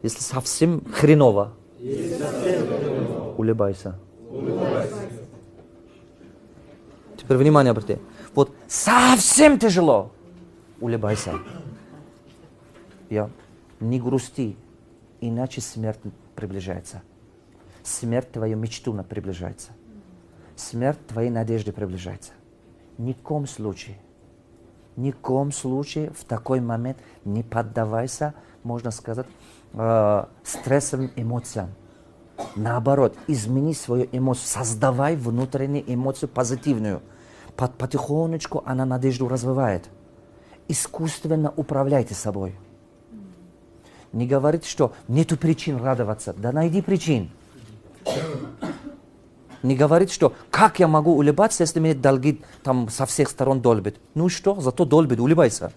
Если совсем хреново, улыбайся. Теперь внимание обрати. Вот совсем тяжело, улыбайся. Не грусти, иначе смерть приближается. Смерть твою мечту приближается. Смерть твоей надежды приближается. Ни в коем случае в такой момент не поддавайся, можно сказать, стрессовым эмоциям. Наоборот, измени свою эмоцию, создавай внутреннюю эмоцию позитивную. Потихонечку она надежду развивает. Искусственно управляйте собой. Не говорите, что нету причин радоваться. Да найди причин. Не говорите, что как я могу улыбаться, если мне долги там со всех сторон долбят. Ну что, зато долбит, улыбайся.